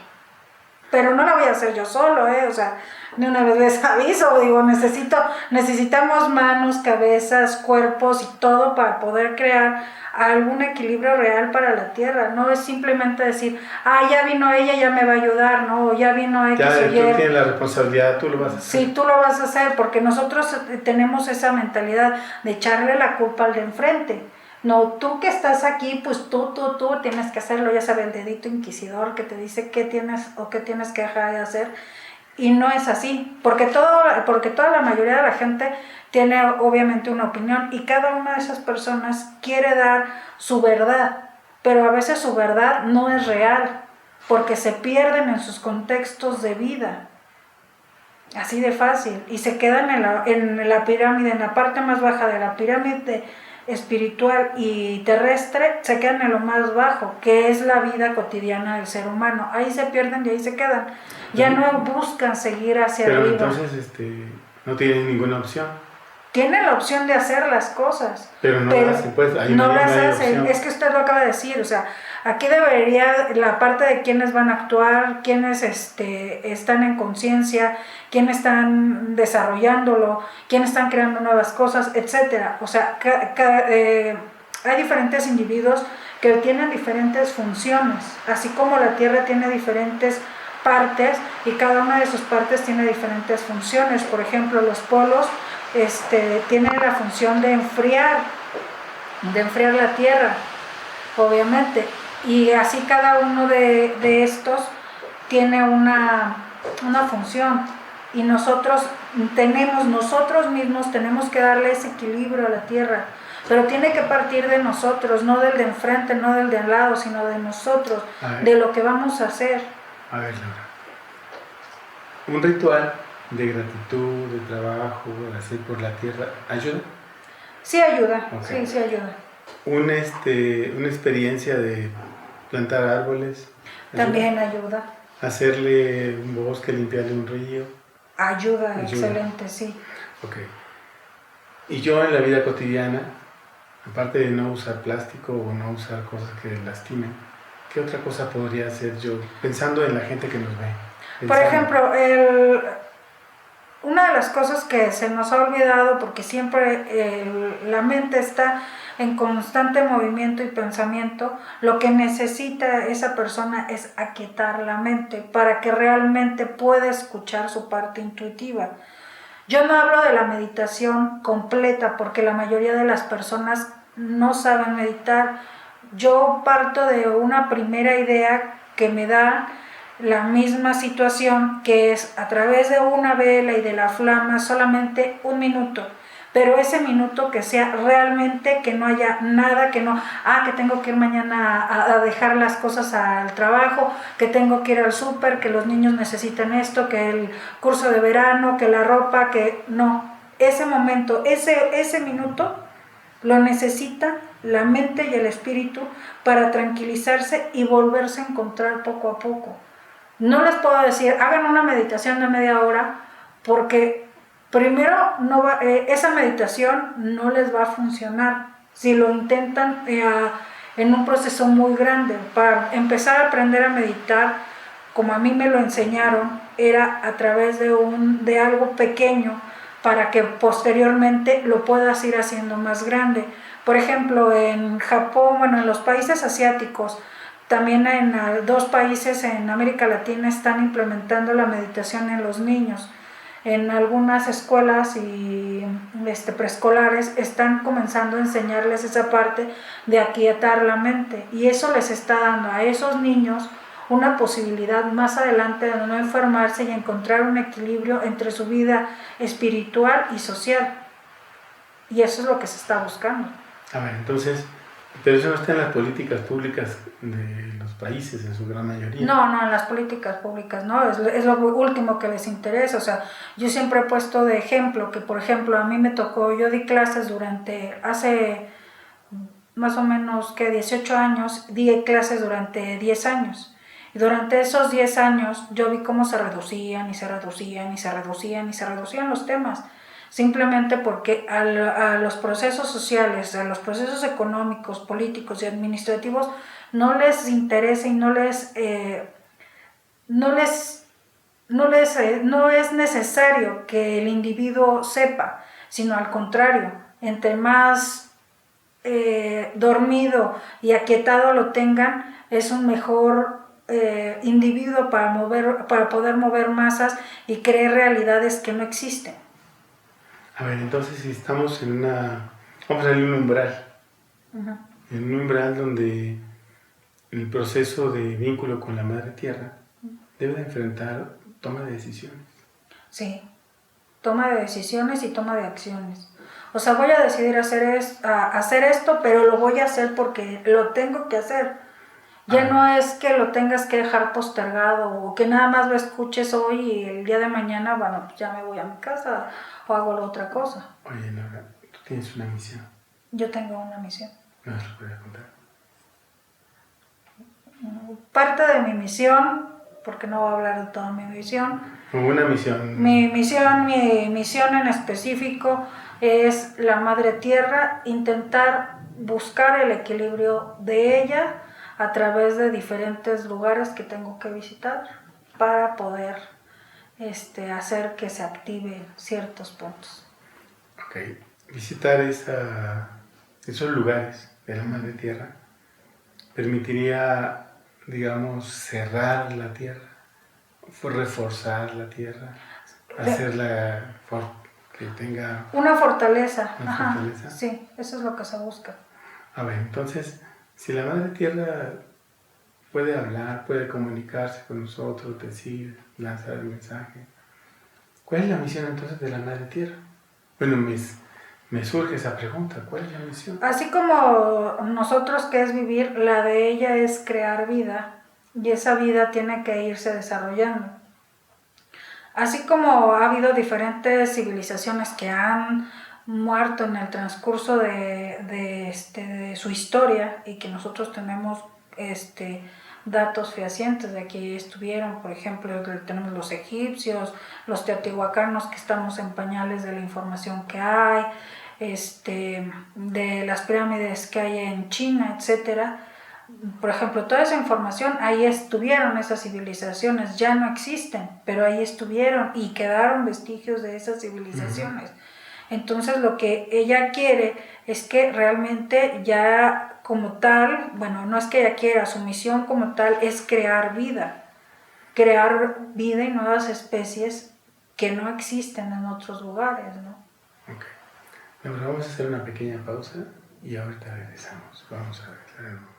Pero no la voy a hacer yo solo, o sea, de una vez les aviso, digo, necesitamos manos, cabezas, cuerpos y todo para poder crear algún equilibrio real para la Tierra. No es simplemente decir, ya vino ella, ya me va a ayudar, ¿no? Ya vino X ya, o tú Y. tienes la responsabilidad, tú lo vas a hacer. Sí, tú lo vas a hacer, porque nosotros tenemos esa mentalidad de echarle la culpa al de enfrente. No, tú que estás aquí, pues tú tienes que hacerlo, ya sabes, el dedito inquisidor que te dice qué tienes o qué tienes que dejar de hacer. Y no es así, porque toda la mayoría de la gente tiene obviamente una opinión y cada una de esas personas quiere dar su verdad, pero a veces su verdad no es real, porque se pierden en sus contextos de vida, así de fácil, y se quedan en la pirámide, en la parte más baja de la pirámide espiritual y terrestre, se quedan en lo más bajo, que es la vida cotidiana del ser humano. Ahí se pierden y ahí se quedan. Ya no buscan seguir hacia pero arriba. Entonces no tienen ninguna opción. Tienen la opción de hacer las cosas, Pero no las hacen, pues ahí no no hay las hacen. opción. Es que usted lo acaba de decir, o sea, aquí debería la parte de quiénes van a actuar, quiénes están en conciencia, quiénes están desarrollándolo, quiénes están creando nuevas cosas, etcétera. O sea, hay diferentes individuos que tienen diferentes funciones, así como la Tierra tiene diferentes partes y cada una de sus partes tiene diferentes funciones. Por ejemplo, los polos tienen la función de enfriar la Tierra, obviamente, y así cada uno de estos tiene una función, y nosotros mismos tenemos que darle ese equilibrio a la Tierra, pero tiene que partir de nosotros, no del de enfrente, no del de al lado, sino de nosotros, de lo que vamos a hacer. A ver, Laura, un ritual de gratitud, de trabajo, de hacer por la tierra, ¿ayuda? Sí ayuda, Okay. sí ayuda. Una experiencia de plantar árboles, ¿ayuda? También ayuda. Hacerle un bosque, limpiarle un río. Ayuda, excelente, sí. Ok. Y yo en la vida cotidiana, aparte de no usar plástico o no usar cosas que lastimen, ¿qué otra cosa podría hacer yo pensando en la gente que nos ve? Por ejemplo, una de las cosas que se nos ha olvidado, porque siempre la mente está en constante movimiento y pensamiento, lo que necesita esa persona es aquietar la mente para que realmente pueda escuchar su parte intuitiva. Yo no hablo de la meditación completa porque la mayoría de las personas no saben meditar. Yo parto de una primera idea que me da la misma situación, que es a través de una vela y de la flama solamente un minuto, pero ese minuto que sea realmente, que no haya nada, que tengo que ir mañana a dejar las cosas al trabajo, que tengo que ir al súper, que los niños necesitan esto, que el curso de verano, que la ropa, que no, ese momento, ese minuto lo necesita la mente y el espíritu para tranquilizarse y volverse a encontrar poco a poco. No les puedo decir, hagan una meditación de media hora, porque primero esa meditación no les va a funcionar si lo intentan en un proceso muy grande. Para empezar a aprender a meditar, como a mí me lo enseñaron, era a través de algo pequeño, para que posteriormente lo puedas ir haciendo más grande. Por ejemplo, en Japón, en los países asiáticos, también en 2 países en América Latina están implementando la meditación en los niños. En algunas escuelas y preescolares están comenzando a enseñarles esa parte de aquietar la mente, y eso les está dando a esos niños una posibilidad más adelante de no enfermarse y encontrar un equilibrio entre su vida espiritual y social. Y eso es lo que se está buscando. A ver, entonces, pero eso no está en las políticas públicas de los países en su gran mayoría. No, en las políticas públicas no, es lo último que les interesa. O sea, yo siempre he puesto de ejemplo que, por ejemplo, a mí me tocó, yo di clases hace más o menos 18 años, di clases durante 10 años. Y durante esos 10 años yo vi cómo se reducían los temas, simplemente porque a los procesos sociales, a los procesos económicos, políticos y administrativos no les interesa y no es necesario que el individuo sepa, sino al contrario, entre más dormido y aquietado lo tengan, es un mejor individuo para poder mover masas y crear realidades que no existen. A ver, entonces si estamos vamos a salir un umbral, en un umbral donde el proceso de vínculo con la Madre Tierra debe de enfrentar toma de decisiones. Sí, toma de decisiones y toma de acciones. O sea, voy a decidir hacer esto, pero lo voy a hacer porque lo tengo que hacer. Ya no es que lo tengas que dejar postergado o que nada más lo escuches hoy y el día de mañana, bueno, pues ya me voy a mi casa o hago la otra cosa. Oye, Laura, tú tienes una misión. Yo tengo una misión. ¿No nos lo puedes contar? Parte de mi misión, porque no voy a hablar de toda mi misión. Una misión. Mi misión en específico es la Madre Tierra, intentar buscar el equilibrio de ella a través de diferentes lugares que tengo que visitar para poder hacer que se activen ciertos puntos. Ok, visitar esos lugares de la Madre Tierra permitiría, digamos, cerrar la Tierra, reforzar la Tierra, hacerla que tenga una fortaleza. Una fortaleza. Sí, eso es lo que se busca. A ver, entonces, si la Madre Tierra puede hablar, puede comunicarse con nosotros, decir, lanzar el mensaje, ¿cuál es la misión entonces de la Madre Tierra? Bueno, me surge esa pregunta, ¿cuál es la misión? Así como nosotros, que es vivir, la de ella es crear vida, y esa vida tiene que irse desarrollando. Así como ha habido diferentes civilizaciones que han muerto en el transcurso de su historia y que nosotros tenemos datos fehacientes de que estuvieron, por ejemplo, tenemos los egipcios, los teotihuacanos, que estamos en pañales de la información que hay, de las pirámides que hay en China, etcétera. Por ejemplo, toda esa información, ahí estuvieron esas civilizaciones, ya no existen, pero ahí estuvieron y quedaron vestigios de esas civilizaciones. Entonces lo que ella quiere es que realmente ya como tal, bueno, no es que ella quiera, su misión como tal es crear vida y nuevas especies que no existen en otros lugares, ¿no? Ok, bueno, vamos a hacer una pequeña pausa y ahorita regresamos, vamos a regresar en un momento.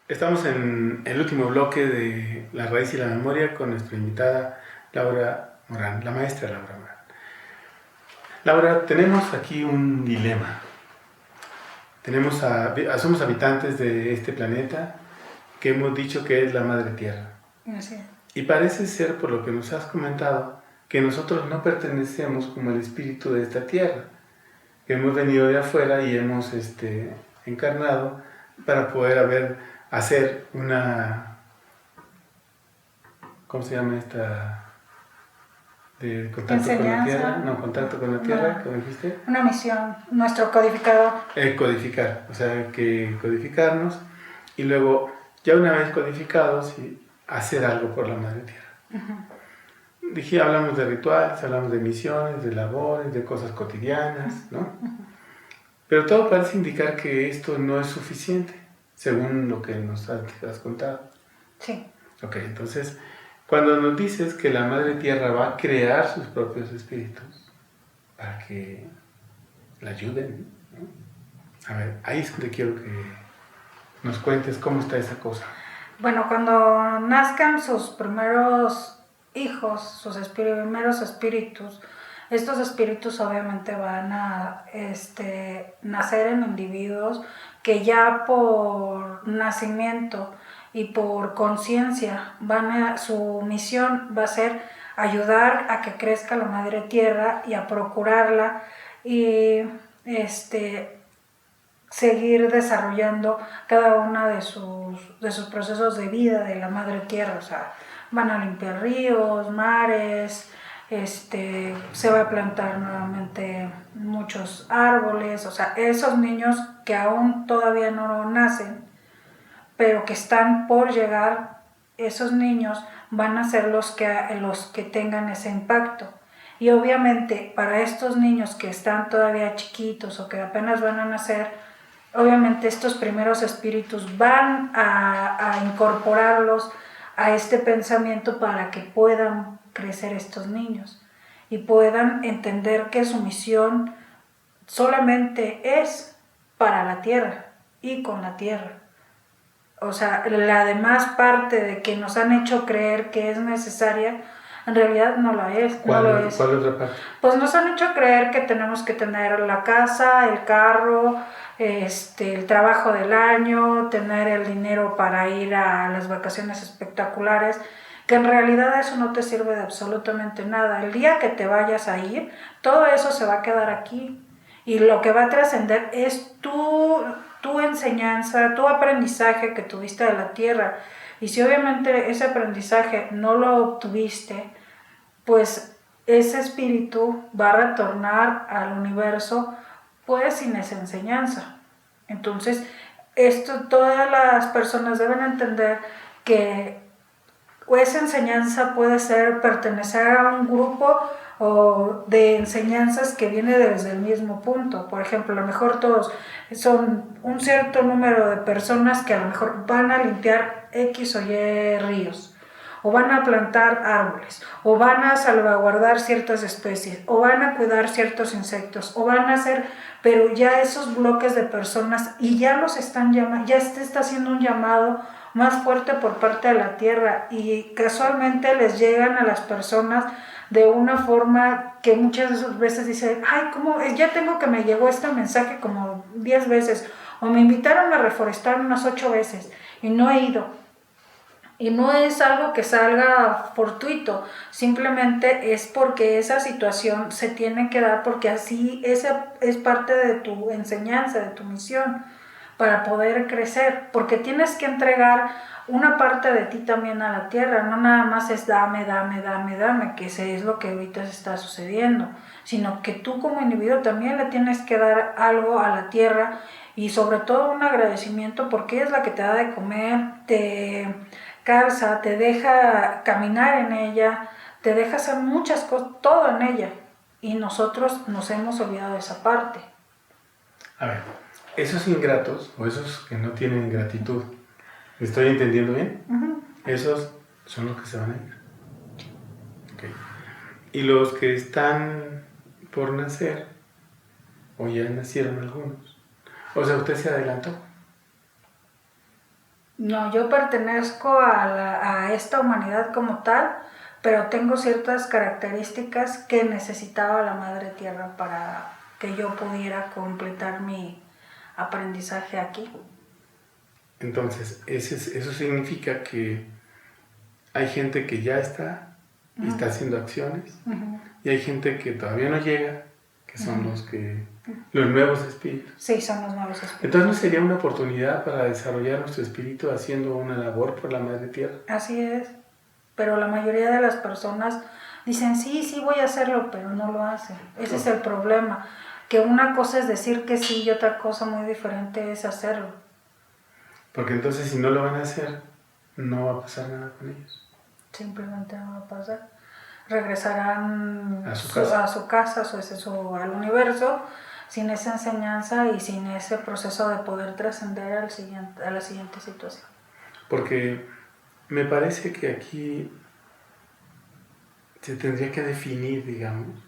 Estamos en el último bloque de La Raíz y la Memoria con nuestra invitada Laura Morán, la maestra Laura Morán. Laura, tenemos aquí un dilema. Somos habitantes de este planeta que hemos dicho que es la Madre Tierra. Así. Y parece ser, por lo que nos has comentado, que nosotros no pertenecemos como el espíritu de esta Tierra, que hemos venido de afuera y hemos encarnado para poder hacer una, ¿cómo se llama esta? De contacto con la Tierra. No, contacto con la Tierra, ¿cómo dijiste? Una misión, nuestro codificador. Codificar, o sea, que codificarnos y luego, ya una vez codificados, hacer algo por la Madre Tierra. Dije, hablamos de rituales, hablamos de misiones, de labores, de cosas cotidianas, ¿no? Pero todo parece indicar que esto no es suficiente, según lo que nos has contado. Sí. Ok, entonces, cuando nos dices que la Madre Tierra va a crear sus propios espíritus para que la ayuden, ¿no? A ver, ahí es donde quiero que nos cuentes cómo está esa cosa. Bueno, cuando nazcan sus primeros hijos, sus primeros espíritus, estos espíritus obviamente van a nacer en individuos que ya por nacimiento y por conciencia su misión va a ser ayudar a que crezca la madre tierra y a procurarla y seguir desarrollando cada una de sus procesos de vida de la madre tierra. O sea, van a limpiar ríos, mares, se va a plantar nuevamente muchos árboles. O sea, esos niños que aún todavía no nacen, pero que están por llegar, esos niños van a ser los que tengan ese impacto. Y obviamente para estos niños que están todavía chiquitos o que apenas van a nacer, obviamente estos primeros espíritus van a incorporarlos a este pensamiento para que puedan crecer estos niños y puedan entender que su misión solamente es para la tierra y con la tierra. O sea, la demás parte de que nos han hecho creer que es necesaria, en realidad no la es. ¿Cuál otra parte? Pues nos han hecho creer que tenemos que tener la casa, el carro, el trabajo del año, tener el dinero para ir a las vacaciones espectaculares, que en realidad eso no te sirve de absolutamente nada. El día que te vayas a ir, todo eso se va a quedar aquí. Y lo que va a trascender es tu enseñanza, tu aprendizaje que tuviste de la tierra. Y si obviamente ese aprendizaje no lo obtuviste, pues ese espíritu va a retornar al universo pues sin esa enseñanza. Entonces, todas las personas deben entender que esa enseñanza puede ser pertenecer a un grupo o de enseñanzas que viene desde el mismo punto. Por ejemplo, a lo mejor todos son un cierto número de personas que a lo mejor van a limpiar X o Y ríos, o van a plantar árboles, o van a salvaguardar ciertas especies, o van a cuidar ciertos insectos, o van a hacer, pero ya esos bloques de personas y ya los están llamando, ya está haciendo un llamado más fuerte por parte de la tierra y casualmente les llegan a las personas de una forma que muchas veces dicen, ay, ¿cómo? Ya tengo que me llegó este mensaje como 10 veces, o me invitaron a reforestar unas 8 veces y no he ido. Y no es algo que salga fortuito, simplemente es porque esa situación se tiene que dar, porque así esa es parte de tu enseñanza, de tu misión, para poder crecer, porque tienes que entregar una parte de ti también a la tierra, no nada más es dame, que ese es lo que ahorita se está sucediendo, sino que tú como individuo también le tienes que dar algo a la tierra y sobre todo un agradecimiento porque es la que te da de comer, te calza, te deja caminar en ella, te deja hacer muchas cosas, todo en ella, y nosotros nos hemos olvidado de esa parte. A ver, esos ingratos o esos que no tienen gratitud, ¿me estoy entendiendo bien? Uh-huh. Esos son los que se van a ir. Okay. Y los que están por nacer, o ya nacieron algunos, o sea, usted se adelantó. No, yo pertenezco a esta humanidad como tal, pero tengo ciertas características que necesitaba la Madre Tierra para que yo pudiera completar mi aprendizaje aquí. Entonces, eso significa que hay gente que ya está y uh-huh. está haciendo acciones, uh-huh. y hay gente que todavía no llega, que son uh-huh. los nuevos espíritus. Sí, son los nuevos espíritus. Entonces, ¿no sería una oportunidad para desarrollar nuestro espíritu haciendo una labor por la Madre Tierra? Así es, pero la mayoría de las personas dicen, sí, voy a hacerlo, pero no lo hacen. Ese es el problema, que una cosa es decir que sí y otra cosa muy diferente es hacerlo. Porque entonces si no lo van a hacer, no va a pasar nada con ellos. Simplemente no va a pasar. Regresarán a su casa, al universo, sin esa enseñanza y sin ese proceso de poder trascender a la siguiente situación. Porque me parece que aquí se tendría que definir, digamos,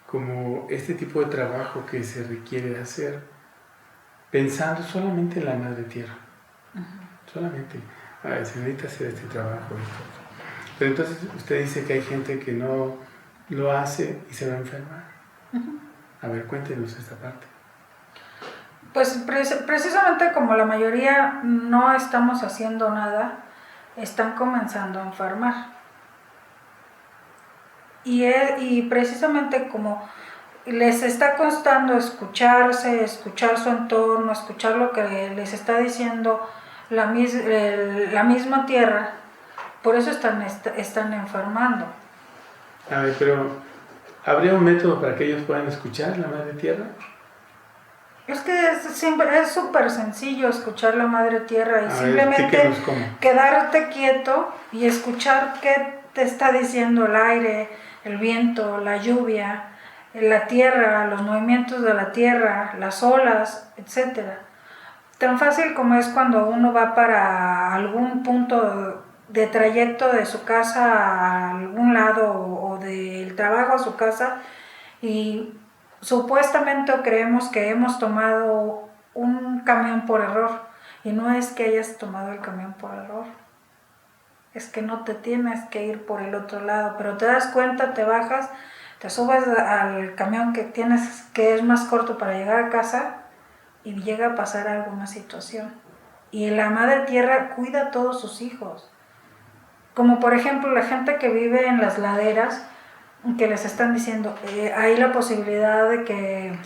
como este tipo de trabajo que se requiere hacer pensando solamente en la Madre Tierra. Uh-huh. Solamente, se necesita hacer este trabajo. Pero entonces usted dice que hay gente que no lo hace y se va a enfermar. Uh-huh. A ver, cuéntenos esta parte. Pues precisamente como la mayoría no estamos haciendo nada, están comenzando a enfermar. y precisamente como les está costando escucharse, escuchar su entorno, escuchar lo que les está diciendo la misma tierra, por eso están enfermando. A ver, pero ¿habría un método para que ellos puedan escuchar la Madre Tierra? Es que es súper sencillo escuchar la Madre Tierra y simplemente quedarte quieto y escuchar qué te está diciendo el aire, el viento, la lluvia, la tierra, los movimientos de la tierra, las olas, etc. Tan fácil como es cuando uno va para algún punto de trayecto de su casa a algún lado o del trabajo a su casa y supuestamente creemos que hemos tomado un camión por error y no es que hayas tomado el camión por error, es que no te tienes que ir por el otro lado, pero te das cuenta, te bajas, te subes al camión que tienes, que es más corto para llegar a casa y llega a pasar alguna situación. Y la Madre Tierra cuida a todos sus hijos. Como por ejemplo la gente que vive en las laderas, que les están diciendo, hay la posibilidad de que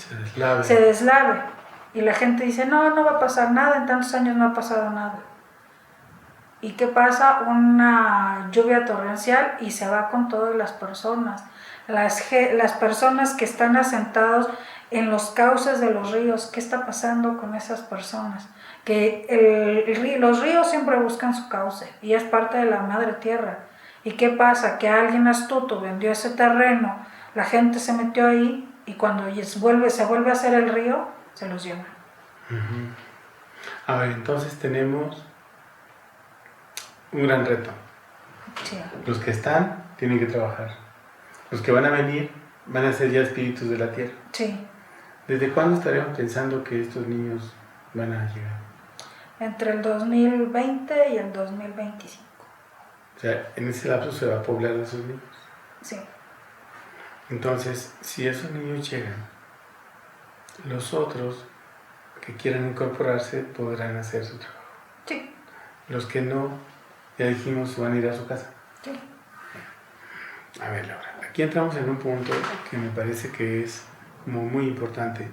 se deslave. Y la gente dice, no, no va a pasar nada, en tantos años no ha pasado nada. ¿Y qué pasa? Una lluvia torrencial y se va con todas las personas. Las personas que están asentados en los cauces de los ríos, ¿qué está pasando con esas personas? Que los ríos siempre buscan su cauce y es parte de la Madre Tierra. ¿Y qué pasa? Que alguien astuto vendió ese terreno, la gente se metió ahí y cuando se vuelve a hacer el río, se los lleva. A ver, entonces tenemos un gran reto. Sí. Los que están tienen que trabajar. Los que van a venir van a ser ya espíritus de la tierra. Sí. ¿Desde cuándo estaremos pensando que estos niños van a llegar? Entre el 2020 y el 2025. O sea, en ese lapso se va a poblar de esos niños. Sí. Entonces, si esos niños llegan, los otros que quieran incorporarse podrán hacer su trabajo. Sí. Los que no, ya dijimos, van a ir a su casa. Sí. A ver, Laura, aquí entramos en un punto que me parece que es como muy importante.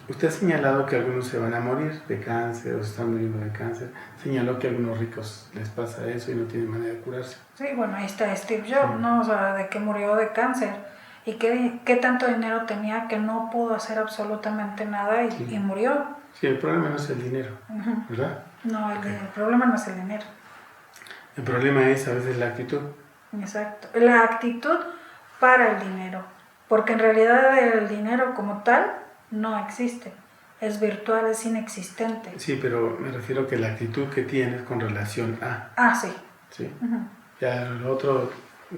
Usted ha señalado que algunos se van a morir de cáncer o se están muriendo de cáncer. Señaló que a algunos ricos les pasa eso y no tienen manera de curarse. Sí, bueno, ahí está Steve Jobs, ¿no? O sea, de que murió de cáncer y qué tanto dinero tenía que no pudo hacer absolutamente nada y murió. Sí, el problema no es el dinero, ¿verdad? No, el problema no es el dinero. El problema es a veces la actitud. Exacto, la actitud para el dinero, porque en realidad el dinero como tal no existe, es virtual, es inexistente. Sí, pero me refiero a que la actitud que tienes con relación a... Ah, sí. Sí. Ya lo otro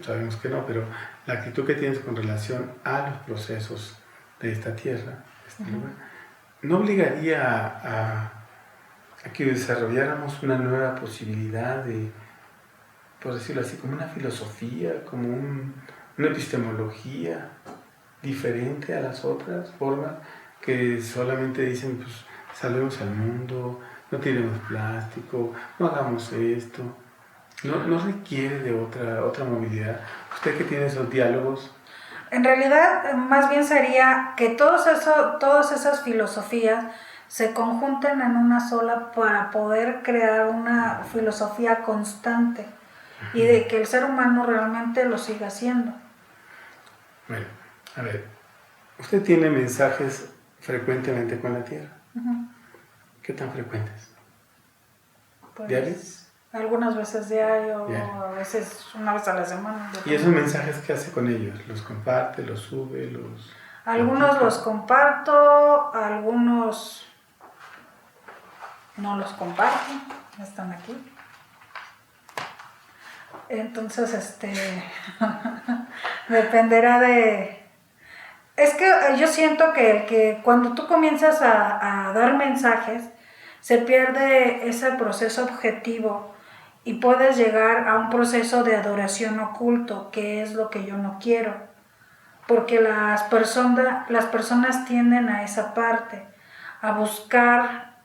sabemos que no, pero la actitud que tienes con relación a los procesos de esta tierra, este lugar, ¿no obligaría a que desarrolláramos una nueva posibilidad de, por decirlo así, como una filosofía, como una epistemología diferente a las otras formas que solamente dicen, pues salvemos al mundo, no tiremos plástico, no hagamos esto? No requiere de otra movilidad. Usted que tiene esos diálogos. En realidad, más bien sería que todas esas filosofías se conjunten en una sola para poder crear una filosofía constante y de que el ser humano realmente lo siga haciendo. Bueno, a ver, usted tiene mensajes frecuentemente con la Tierra. ¿Qué tan frecuentes? Pues, ¿Diarios? Algunas veces diario, a veces una vez a la semana. ¿Y esos mensajes qué hace con ellos? ¿Los comparte, los sube, los...? Algunos los comparto, algunos no los comparto, están aquí. Entonces, dependerá de... Es que yo siento que cuando tú comienzas a dar mensajes, se pierde ese proceso objetivo y puedes llegar a un proceso de adoración oculto, que es lo que yo no quiero, porque las personas tienden a esa parte, a buscar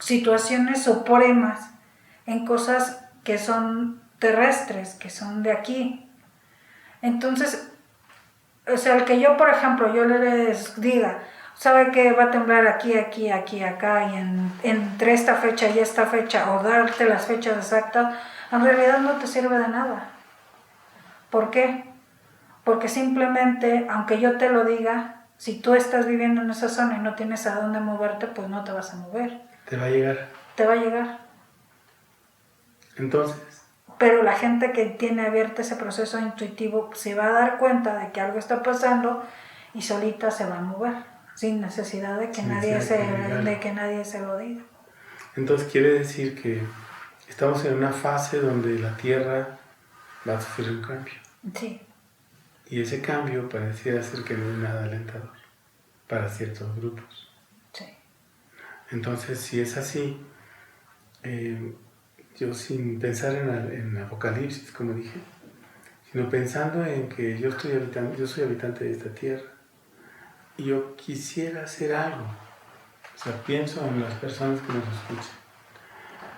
situaciones supremas en cosas que son terrestres, que son de aquí. Entonces, o sea, el que yo, por ejemplo, yo les diga, sabe que va a temblar aquí, aquí, aquí, acá, y entre esta fecha y esta fecha, o darte las fechas exactas, en realidad no te sirve de nada. ¿Por qué? Porque simplemente, aunque yo te lo diga, si tú estás viviendo en esa zona y no tienes a dónde moverte, pues no te vas a mover. Te va a llegar. Te va a llegar. Entonces. Pero la gente que tiene abierto ese proceso intuitivo se va a dar cuenta de que algo está pasando y solita se va a mover, sin necesidad de que, nadie se lo diga. Entonces quiere decir que estamos en una fase donde la Tierra va a sufrir un cambio. Sí. Y ese cambio pareciera ser que no es nada alentador para ciertos grupos. Sí. Entonces, si es así, yo sin pensar en Apocalipsis, como dije, sino pensando en que yo soy habitante de esta tierra y yo quisiera hacer algo. O sea, pienso en las personas que nos escuchan.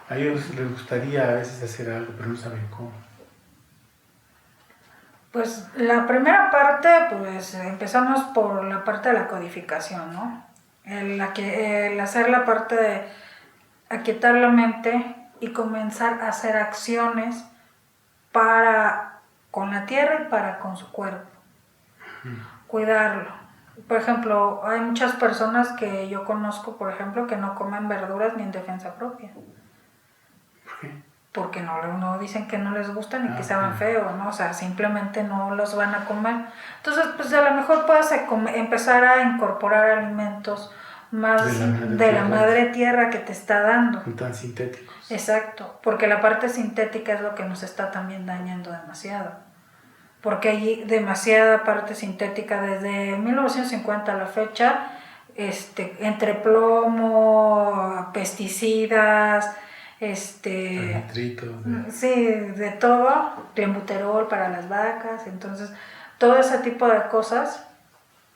A ellos les gustaría a veces hacer algo, pero no saben cómo. Pues la primera parte, pues empezamos por la parte de la codificación, ¿no? El hacer la parte de aquietar la mente y comenzar a hacer acciones para con la tierra y para con su cuerpo. Cuidarlo. Por ejemplo, hay muchas personas que yo conozco, por ejemplo, que no comen verduras ni en defensa propia. ¿Por qué? Porque no dicen que no les gustan y que saben feo, ¿no? O sea, simplemente no los van a comer. Entonces, pues a lo mejor puedes empezar a incorporar alimentos más de la madre tierra que te está dando. No tan sintéticos. Exacto, porque la parte sintética es lo que nos está también dañando demasiado. Porque hay demasiada parte sintética desde 1950 a la fecha, entre plomo, pesticidas, nitritos, sí, de todo, clenbuterol para las vacas. Entonces todo ese tipo de cosas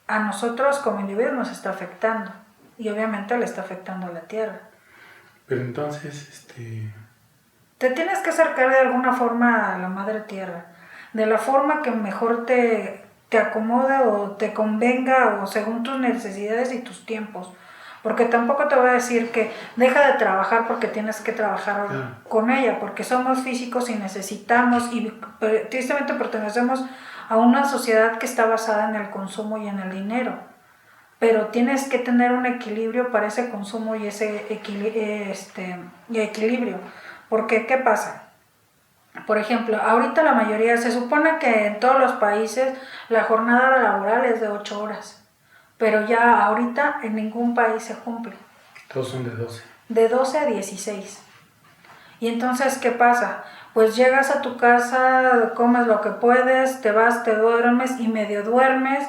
a nosotros como individuos nos está afectando y obviamente le está afectando a la tierra. Pero entonces te tienes que acercar de alguna forma a la madre tierra, de la forma que mejor te acomode o te convenga o según tus necesidades y tus tiempos. Porque tampoco te voy a decir que deja de trabajar porque tienes que trabajar con ella, porque somos físicos y necesitamos, y tristemente pertenecemos a una sociedad que está basada en el consumo y en el dinero. Pero tienes que tener un equilibrio para ese consumo y ese equilibrio. Porque, ¿qué pasa? Por ejemplo, ahorita la mayoría, se supone que en todos los países la jornada laboral es de 8 horas. Pero ya ahorita en ningún país se cumple. Todos son de 12. De 12 a 16. Y entonces, ¿qué pasa? Pues llegas a tu casa, comes lo que puedes, te vas, te duermes y medio duermes,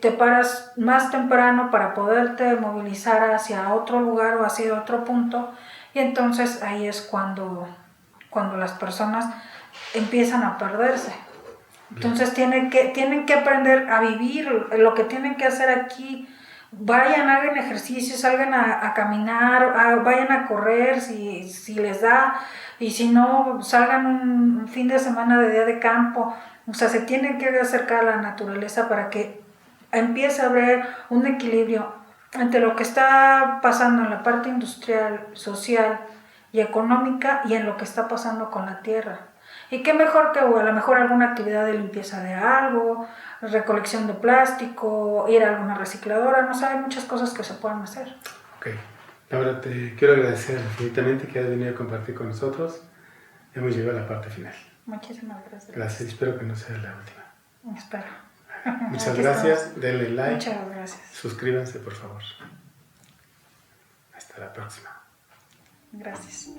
te paras más temprano para poderte movilizar hacia otro lugar o hacia otro punto. Y entonces ahí es cuando las personas empiezan a perderse. Entonces tienen que aprender a vivir lo que tienen que hacer aquí. Vayan, hagan ejercicio, salgan a caminar, vayan a correr si les da, y si no, salgan un fin de semana de día de campo. O sea, se tienen que acercar a la naturaleza para que empiece a haber un equilibrio entre lo que está pasando en la parte industrial, social y económica y en lo que está pasando con la tierra. Y qué mejor que a lo mejor alguna actividad de limpieza de algo, recolección de plástico, ir a alguna recicladora, no sé, hay muchas cosas que se pueden hacer. Ok, ahora te quiero agradecer infinitamente que hayas venido a compartir con nosotros. Hemos llegado a la parte final. Muchísimas gracias. Gracias, espero que no sea la última. Espero. Muchas gracias, denle like. Muchas gracias. Suscríbanse, por favor. Hasta la próxima. Gracias.